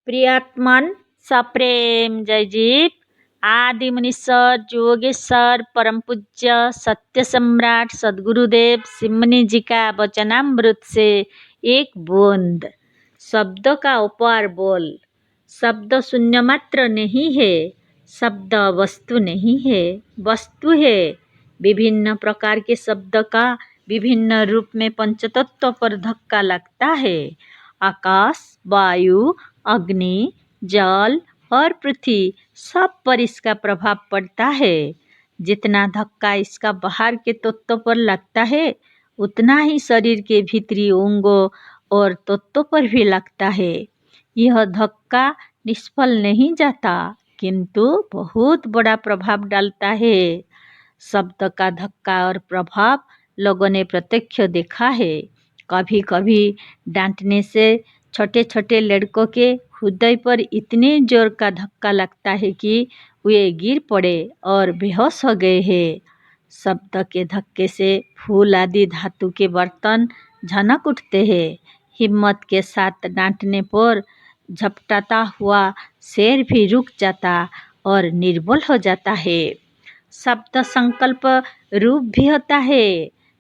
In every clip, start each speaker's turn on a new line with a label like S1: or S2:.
S1: प्रियात्मन सप्रेम जयजीव आदि मुनीश्वर योगेश्वर परम पूज्य सत्य सम्राट सद्गुरुदेव सिमनी जी का वचनामृत से एक बूंद। शब्द का अपार बोल। शब्द शून्य मात्र नहीं है, शब्द वस्तु नहीं है, वस्तु है। विभिन्न प्रकार के शब्द का विभिन्न रूप में पंचतत्व पर धक्का लगता है। आकाश, वायु, अग्नि, जल और पृथ्वी सब पर इसका प्रभाव पड़ता है। जितना धक्का इसका बाहर के तत्वों पर लगता है, उतना ही शरीर के भीतरी अंगों और तत्वों पर भी लगता है। यह धक्का निष्फल नहीं जाता, किंतु बहुत बड़ा प्रभाव डालता है। शब्द का धक्का और प्रभाव लोगों ने प्रत्यक्ष देखा है। कभी कभी डांटने से छोटे छोटे लड़कों के हृदय पर इतने जोर का धक्का लगता है कि वे गिर पड़े और बेहोश हो गए हैं। शब्द के धक्के से फूल आदि धातु के बर्तन झनक उठते हैं। हिम्मत के साथ डांटने पर झपटाता हुआ शेर भी रुक जाता और निर्बल हो जाता है। शब्द संकल्प रूप भी होता है।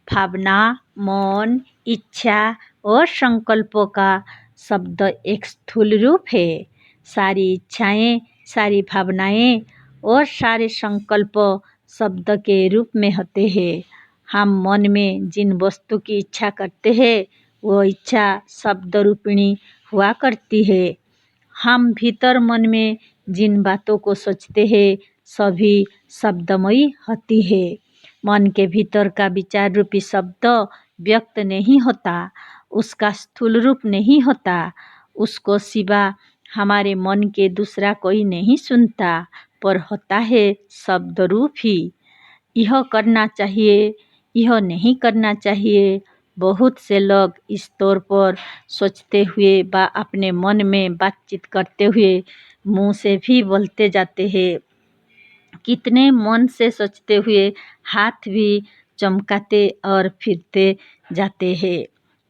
S1: भावना, मन, इच्छा और संकल्पों का शब्द एक स्थूल रूप है। सारी इच्छाएं, सारी भावनाएं और सारे संकल्प शब्द के रूप में होते हैं। हम मन में जिन वस्तु की इच्छा करते हैं, वो इच्छा शब्द रूपिणी हुआ करती है। हम भीतर मन में जिन बातों को सोचते हैं, सभी शब्दमयी होती है। मन के भीतर का विचार रूपी शब्द व्यक्त नहीं होता, उसका स्थूल रूप नहीं होता, उसको सिवा हमारे मन के दूसरा कोई नहीं सुनता, पर होता है शब्द रूप ही। यह करना चाहिए, यह नहीं करना चाहिए, बहुत से लोग इस तौर पर सोचते हुए व अपने मन में बातचीत करते हुए मुंह से भी बोलते जाते हैं। कितने मन से सोचते हुए हाथ भी चमकाते और फिरते जाते हैं।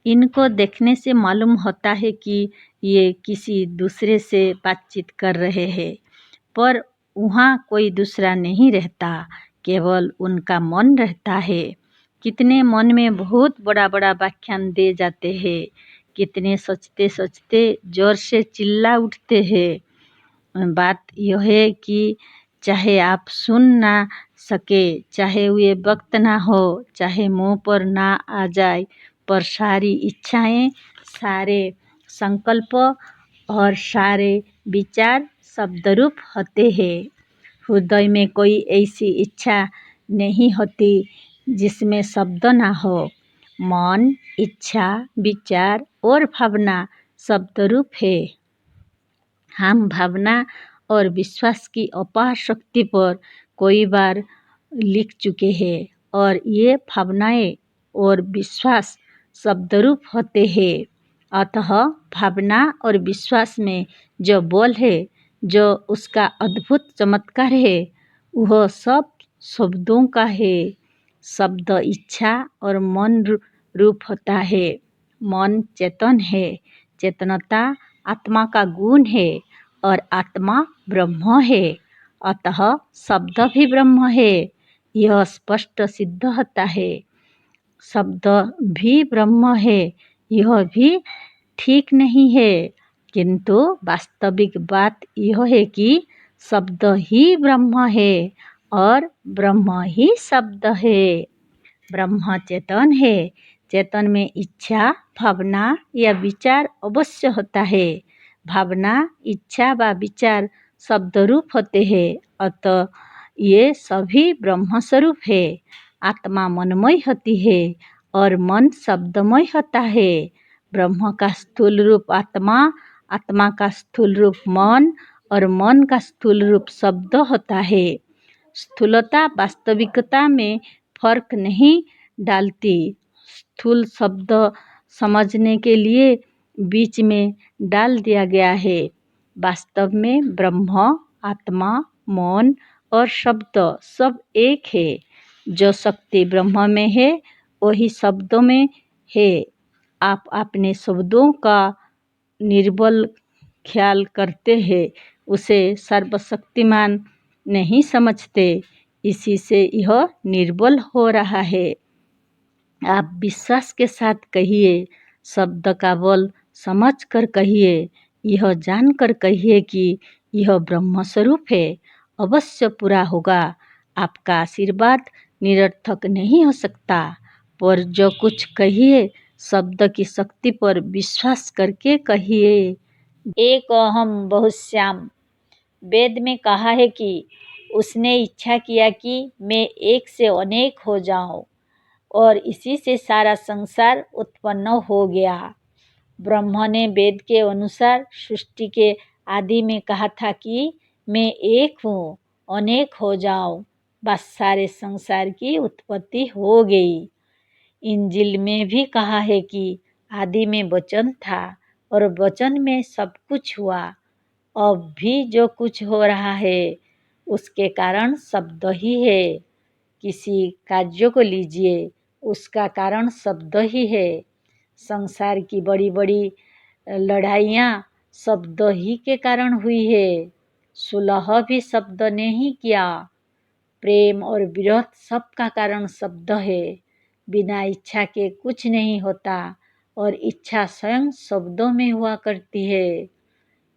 S1: इनको देखने से मालूम होता है कि ये किसी दूसरे से बातचीत कर रहे हैं, पर वहाँ कोई दूसरा नहीं रहता, केवल उनका मन रहता है। कितने मन में बहुत बड़ा बड़ा व्याख्यान दे जाते हैं, कितने सोचते सोचते जोर से चिल्ला उठते हैं। बात यह है कि चाहे आप सुन ना सके, चाहे वे वक्त ना हो, चाहे मुंह पर ना आ जाए, पर सारी इच्छाएं, सारे संकल्प और सारे विचार शब्दरूप होते हैं। हृदय में कोई ऐसी इच्छा नहीं होती जिसमें शब्द ना हो। मन, इच्छा, विचार और भावना शब्दरूप है। हम भावना और विश्वास की अपार शक्ति पर कई बार लिख चुके हैं, और ये भावनाएं और विश्वास शब्दरूप होते हैं। अतः भावना और विश्वास में जो बल है, जो उसका अद्भुत चमत्कार है, वह सब शब्दों का है। शब्द इच्छा और मन रूप होता है। मन चेतन है, चेतनता आत्मा का गुण है और आत्मा ब्रह्म है। अतः शब्द भी ब्रह्म है, यह स्पष्ट सिद्ध होता है। शब्द भी ब्रह्म है, यह भी ठीक नहीं है, किंतु वास्तविक बात यह है कि शब्द ही ब्रह्म है और ब्रह्म ही शब्द है। ब्रह्म चेतन है, चेतन में इच्छा, भावना या विचार अवश्य होता है। भावना, इच्छा व विचार शब्दरूप होते हैं, अतः ये सभी ब्रह्म स्वरूप है। आत्मा मनमय होती है और मन शब्दमय होता है। ब्रह्म का स्थूल रूप आत्मा, आत्मा का स्थूल रूप मन और मन का स्थूल रूप शब्द होता है। स्थूलता वास्तविकता में फर्क नहीं डालती। स्थूल शब्द समझने के लिए बीच में डाल दिया गया है। वास्तव में ब्रह्म, आत्मा, मन और शब्द सब एक है। जो शक्ति ब्रह्म में है, वही शब्दों में है। आप अपने शब्दों का निर्बल ख्याल करते हैं उसे सर्वशक्तिमान नहीं समझते। इसी से यह निर्बल हो रहा है। आप विश्वास के साथ कहिए, शब्द का बल समझ कर कहिए, यह जानकर कहिए कि यह ब्रह्म स्वरूप है, अवश्य पूरा होगा। आपका आशीर्वाद निरर्थक नहीं हो सकता, पर जो कुछ कहिए शब्द की शक्ति पर विश्वास करके कहिए। एक अहम बहुश्याम। वेद में कहा है कि उसने इच्छा किया कि मैं एक से अनेक हो जाऊं और इसी से सारा संसार उत्पन्न हो गया। ब्रह्मा ने वेद के अनुसार सृष्टि के आदि में कहा था कि मैं एक हूँ, अनेक हो जाऊं, बस सारे संसार की उत्पत्ति हो गई। इंजिल में भी कहा है कि आदि में वचन था और वचन में सब कुछ हुआ। अब भी जो कुछ हो रहा है उसके कारण शब्द ही है। किसी कार्य को लीजिए, उसका कारण शब्द ही है। संसार की बड़ी बड़ी लड़ाइयाँ शब्द ही के कारण हुई है। सुलह भी शब्द ने ही किया। प्रेम और विरोध सबका कारण शब्द है। बिना इच्छा के कुछ नहीं होता और इच्छा स्वयं शब्दों में हुआ करती है।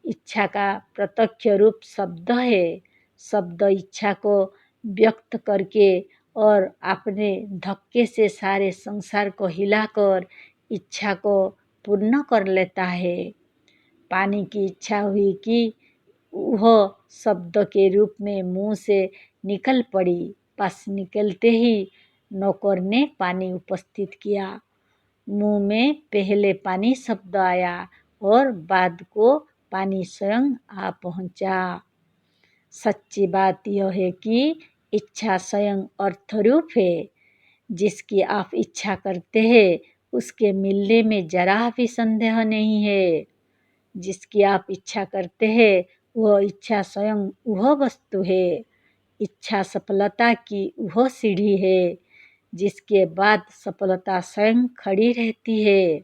S1: इच्छा का प्रत्यक्ष रूप शब्द है। शब्द इच्छा को व्यक्त करके और अपने धक्के से सारे संसार को हिलाकर इच्छा को पूर्ण कर लेता है। पानी की इच्छा हुई कि वह शब्द के रूप में मुंह से निकल पड़ी। बस निकलते ही नौकर ने पानी उपस्थित किया। मुंह में पहले पानी शब्द आया और बाद को पानी स्वयं आ पहुंचा। सच्ची बात यह है कि इच्छा स्वयं अर्थरूप है। जिसकी आप इच्छा करते हैं उसके मिलने में जरा भी संदेह नहीं है। जिसकी आप इच्छा करते हैं वह इच्छा स्वयं वह वस्तु है। इच्छा सफलता की वह सीढ़ी है जिसके बाद सफलता स्वयं खड़ी रहती है।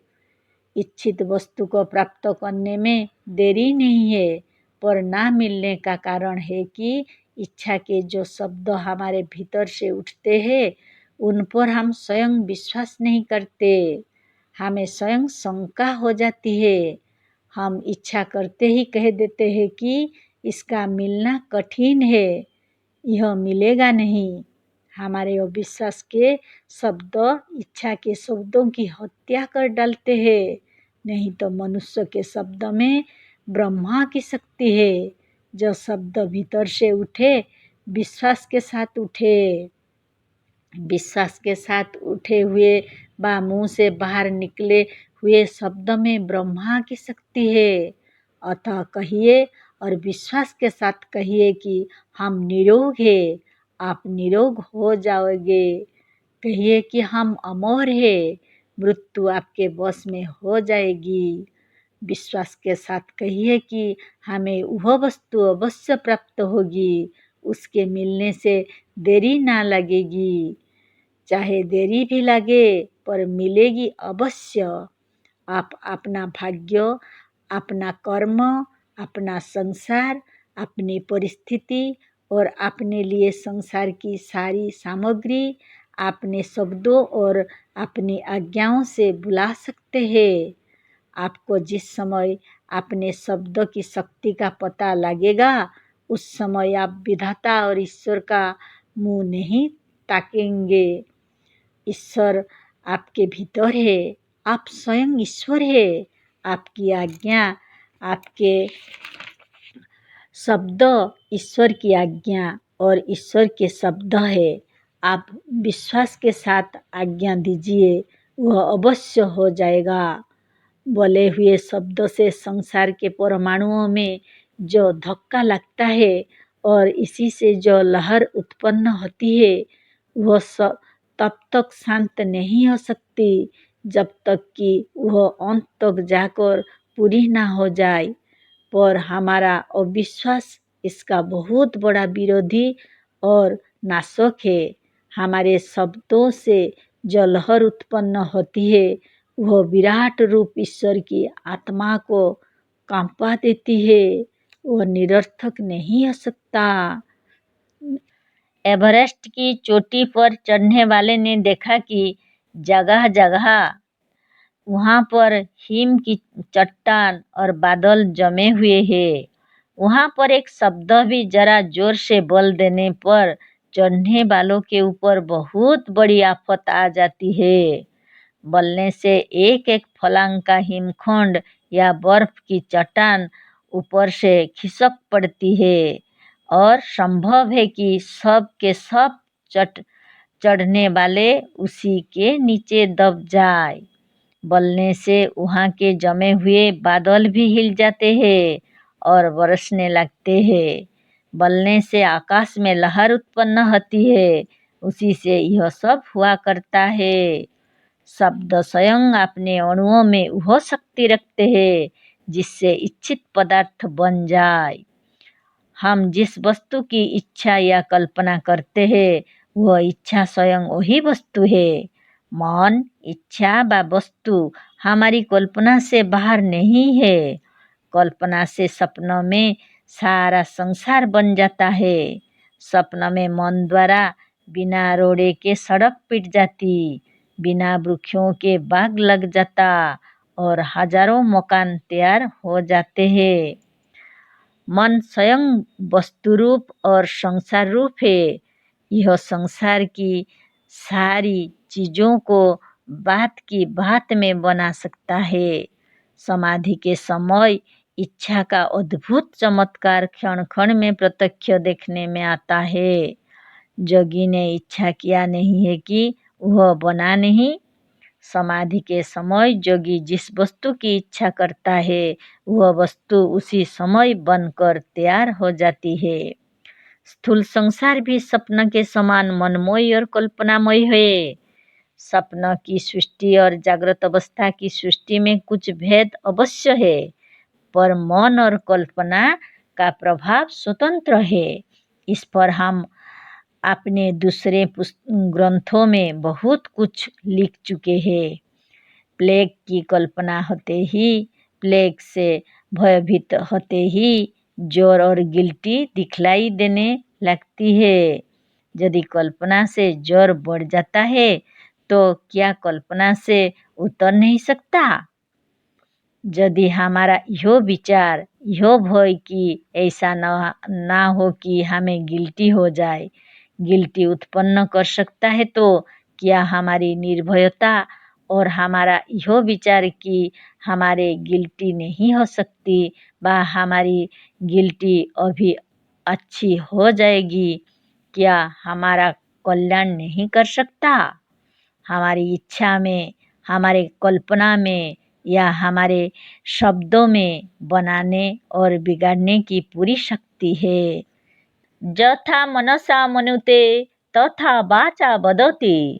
S1: इच्छित वस्तु को प्राप्त करने में देरी नहीं है, पर ना मिलने का कारण है कि इच्छा के जो शब्द हमारे भीतर से उठते हैं उन पर हम स्वयं विश्वास नहीं करते। हमें स्वयं शंका हो जाती है। हम इच्छा करते ही कह देते हैं कि इसका मिलना कठिन है, यह मिलेगा नहीं। हमारे अविश्वास के शब्द इच्छा के शब्दों की हत्या कर डालते हैं। नहीं तो मनुष्य के शब्द में ब्रह्मा की शक्ति है। जो शब्द भीतर से उठे विश्वास के साथ उठे। विश्वास के साथ उठे हुए व मुंह से बाहर निकले हुए शब्द में ब्रह्मा की शक्ति है। अतः कहिए और विश्वास के साथ कहिए कि हम निरोग हैं, आप निरोग हो जाओगे। कहिए कि हम अमर हैं, मृत्यु आपके वश में हो जाएगी। विश्वास के साथ कहिए कि हमें वह वस्तु अवश्य प्राप्त होगी, उसके मिलने से देरी ना लगेगी। चाहे देरी भी लगे पर मिलेगी अवश्य। आप अपना भाग्य, अपना कर्म, अपना संसार, अपनी परिस्थिति और अपने लिए संसार की सारी सामग्री अपने शब्दों और अपनी आज्ञाओं से बुला सकते हैं। आपको जिस समय अपने शब्द की शक्ति का पता लगेगा उस समय आप विधाता और ईश्वर का मुंह नहीं ताकेंगे। ईश्वर आपके भीतर है, आप स्वयं ईश्वर है। आपकी आज्ञा, आपके शब्द ईश्वर की आज्ञा और ईश्वर के शब्द है। आप विश्वास के साथ आज्ञा दीजिए, वह अवश्य हो जाएगा। बोले हुए शब्द से संसार के परमाणुओं में जो धक्का लगता है और इसी से जो लहर उत्पन्न होती है वह तब तक शांत नहीं हो सकती जब तक कि वह अंत तक जाकर पूरी ना हो जाए। पर हमारा अविश्वास इसका बहुत बड़ा विरोधी और नाशक है। हमारे शब्दों से जो लहर उत्पन्न होती है वह विराट रूप ईश्वर की आत्मा को कांपा देती है, वह निरर्थक नहीं हो सकता। एवरेस्ट की चोटी पर चढ़ने वाले ने देखा कि जगह जगह वहाँ पर हिम की चट्टान और बादल जमे हुए हैं। वहाँ पर एक शब्द भी जरा जोर से बोल देने पर चढ़ने वालों के ऊपर बहुत बड़ी आफत आ जाती है। बोलने से एक एक फलांग का हिमखंड या बर्फ की चट्टान ऊपर से खिसक पड़ती है और संभव है कि सब के सब चढ़ने वाले उसी के नीचे दब जाए। बोलने से वहाँ के जमे हुए बादल भी हिल जाते हैं और बरसने लगते हैं। बोलने से आकाश में लहर उत्पन्न होती है, उसी से यह सब हुआ करता है। शब्द स्वयं अपने अणुओं में वह शक्ति रखते हैं जिससे इच्छित पदार्थ बन जाए। हम जिस वस्तु की इच्छा या कल्पना करते हैं वह इच्छा स्वयं वही वस्तु है। मन, इच्छा व वस्तु हमारी कल्पना से बाहर नहीं है। कल्पना से सपनों में सारा संसार बन जाता है। सपन में मन द्वारा बिना रोड़े के सड़क पिट जाती, बिना वृक्षों के बाग लग जाता और हजारों मकान तैयार हो जाते हैं। मन स्वयं वस्तु रूप और संसार रूप है। यह संसार की सारी चीज़ों को बात की बात में बना सकता है। समाधि के समय इच्छा का अद्भुत चमत्कार क्षण क्षण में प्रत्यक्ष देखने में आता है। जोगी ने इच्छा किया नहीं है कि वह बना नहीं। समाधि के समय जोगी जिस वस्तु की इच्छा करता है वह वस्तु उसी समय बनकर तैयार हो जाती है। स्थूल संसार भी स्वप्न के समान मनमय और कल्पनामय है। स्वप्न की सृष्टि और जागृत अवस्था की सृष्टि में कुछ भेद अवश्य है, पर मन और कल्पना का प्रभाव स्वतंत्र है। इस पर हम अपने दूसरे ग्रंथों में बहुत कुछ लिख चुके हैं। प्लेग की कल्पना होते ही, प्लेग से भयभीत होते ही जोर और गिल्टी दिखलाई देने लगती है। यदि कल्पना से जोर बढ़ जाता है तो क्या कल्पना से उतर नहीं सकता? यदि हमारा यह विचार, यह भय कि ऐसा ना हो कि हमें गिल्टी हो जाए, गिल्टी उत्पन्न कर सकता है, तो क्या हमारी निर्भयता और हमारा यह विचार कि हमारे गिल्टी नहीं हो सकती व हमारी गिल्टी अभी अच्छी हो जाएगी, क्या हमारा कल्याण नहीं कर सकता? हमारी इच्छा में, हमारे कल्पना में या हमारे शब्दों में बनाने और बिगाड़ने की पूरी शक्ति है। यथा मनसा मनुते तथा वाचा वदति।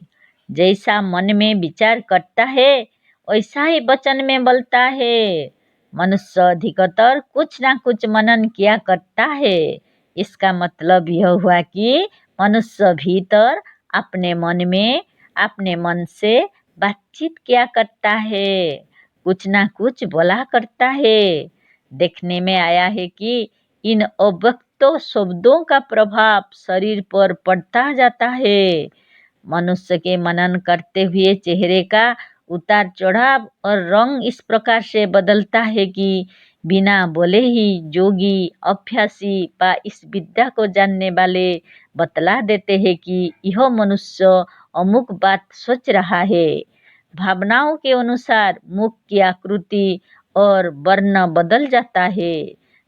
S1: जैसा मन में विचार करता है वैसा ही वचन में बोलता है। मनुष्य अधिकतर कुछ ना कुछ मनन किया करता है। इसका मतलब यह हुआ कि मनुष्य भीतर अपने मन में अपने मन से बातचीत किया करता है, कुछ ना कुछ बोला करता है। देखने में आया है कि इन अव्यक्त शब्दों का प्रभाव शरीर पर पड़ता जाता है। मनुष्य के मनन करते हुए चेहरे का उतार चढ़ाव और रंग इस प्रकार से बदलता है कि बिना बोले ही जोगी, अभ्यासी व इस विद्या को जानने वाले बतला देते हैं कि यह मनुष्य अमुक बात सोच रहा है। भावनाओं के अनुसार मुख की आकृति और वर्ण बदल जाता है।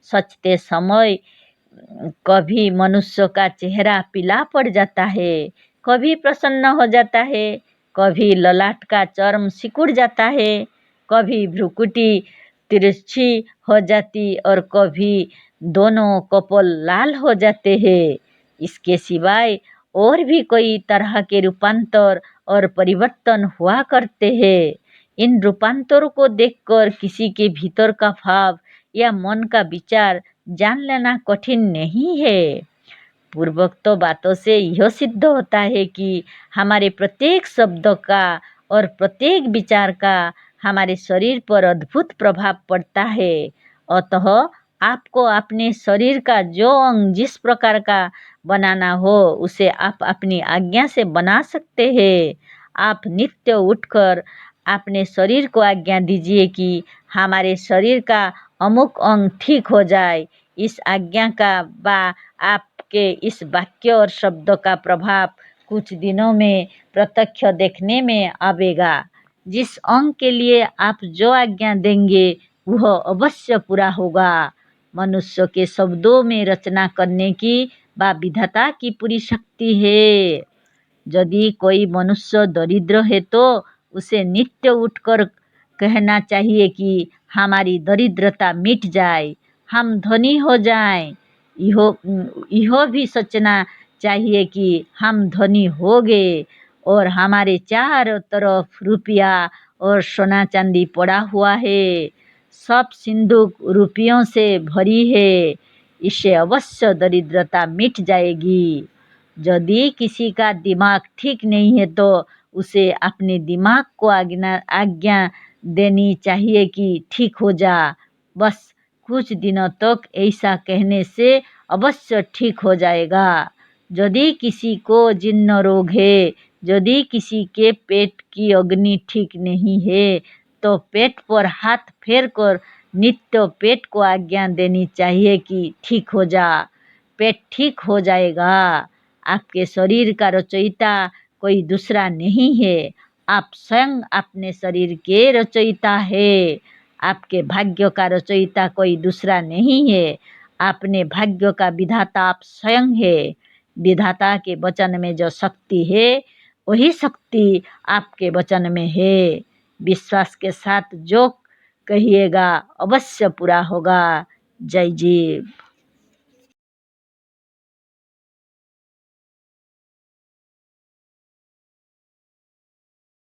S1: सोचते समय कभी मनुष्य का चेहरा पीला पड़ जाता है, कभी प्रसन्न हो जाता है, कभी ललाट का चर्म सिकुड़ जाता है, कभी भ्रुकुटी तिरछी हो जाती और कभी दोनों कपोल लाल हो जाते हैं। इसके सिवाय और भी कई तरह के रूपांतर और परिवर्तन हुआ करते हैं। इन रूपांतरों को देखकर किसी के भीतर का भाव या मन का विचार जान लेना कठिन नहीं है। पूर्वोक्त बातों से यह सिद्ध होता है कि हमारे प्रत्येक शब्द का और प्रत्येक विचार का हमारे शरीर पर अद्भुत प्रभाव पड़ता है अतः आपको अपने शरीर का जो अंग जिस प्रकार का बनाना हो उसे आप अपनी आज्ञा से बना सकते हैं। आप नित्य उठकर अपने शरीर को आज्ञा दीजिए कि हमारे शरीर का अमुक अंग ठीक हो जाए। इस आज्ञा का आपके इस वाक्य और शब्दों का प्रभाव कुछ दिनों में प्रत्यक्ष देखने में आवेगा। जिस अंग के लिए आप जो आज्ञा देंगे वह अवश्य पूरा होगा। मनुष्य के शब्दों में रचना करने की विधाता की पूरी शक्ति है। यदि कोई मनुष्य दरिद्र है तो उसे नित्य उठकर कहना चाहिए कि हमारी दरिद्रता मिट जाए, हम धनी हो जाएं। यह भी सोचना चाहिए कि हम धनी हो गए और हमारे चारों तरफ रुपया और सोना चांदी पड़ा हुआ है, सब सिंदूक रुपयों से भरी है। इससे अवश्य दरिद्रता मिट जाएगी। यदि किसी का दिमाग ठीक नहीं है तो उसे अपने दिमाग को आज्ञा देनी चाहिए कि ठीक हो जा। बस कुछ दिनों तक ऐसा कहने से अवश्य ठीक हो जाएगा। यदि किसी को जिन्न रोग है, यदि किसी के पेट की अग्नि ठीक नहीं है तो पेट पर हाथ फेर कर नित्य पेट को आज्ञा देनी चाहिए कि ठीक हो जा। पेट ठीक हो जाएगा। आपके शरीर का रचयिता कोई दूसरा नहीं है, आप स्वयं अपने शरीर के रचयिता है। आपके भाग्य का रचयिता कोई दूसरा नहीं है, अपने भाग्य का विधाता आप स्वयं है। विधाता के वचन में जो शक्ति है वही शक्ति आपके वचन में है। विश्वास के साथ जो कहिएगा अवश्य पूरा होगा। जय जीव।